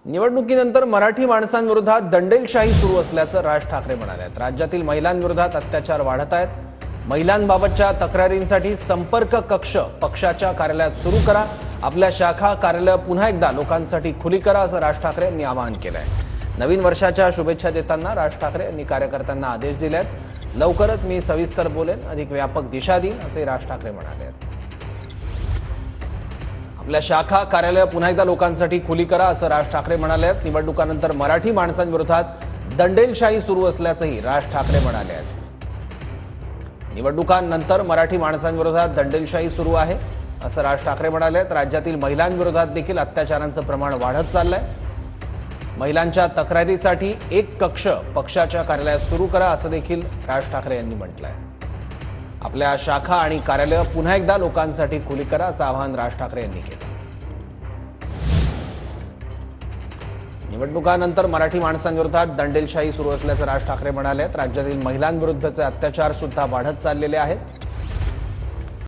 निवडणुकीनंतर मराठी माणसांविरोधात दंडेलशाही सुरू असल्याचं राज ठाकरे म्हणाले. राज्यातील महिलांविरोधात अत्याचार वाढत आहेत. महिलांबाबतच्या तक्रारींसाठी संपर्क कक्ष पक्षाच्या कार्यालयात सुरू करा. आपल्या शाखा कार्यालय पुन्हा एकदा लोकांसाठी खुली करा असं राज ठाकरे यांनी आवाहन केलं आहे. नवीन वर्षाच्या शुभेच्छा देताना राज ठाकरे यांनी कार्यकर्त्यांना आदेश दिले आहेत. लवकरच मी सविस्तर बोलेन, अधिक व्यापक दिशा देईन असे राज ठाकरे म्हणाले. आपल्या शाखा कार्यालय पुन्हा एकदा लोकांसाठी खुली करा असं राज ठाकरे म्हणाले आहेत. निवडणुकानंतर मराठी माणसांविरोधात दंडेलशाही सुरू असल्याचंही राज ठाकरे म्हणाले आहेत. निवडणुकांनंतर मराठी माणसांविरोधात दंडेलशाही सुरू आहे असं राज ठाकरे म्हणाले आहेत. राज्यातील महिलांविरोधात देखील अत्याचारांचं प्रमाण वाढत चाललंय. महिलांच्या तक्रारीसाठी एक कक्ष पक्षाच्या कार्यालयात सुरू करा असं देखील राज ठाकरे यांनी म्हटलंय. आपल्या शाखा आणि कार्यालय पुन्हा एकदा लोकांसाठी खुली करा असं आवाहन राज ठाकरे यांनी केलं. निवडणुकानंतर मराठी माणसांविरोधात दंडेलशाही सुरू असल्याचं राज ठाकरे म्हणाले. राज्यातील महिलांविरुद्धचे अत्याचार सुद्धा वाढत चाललेले आहेत.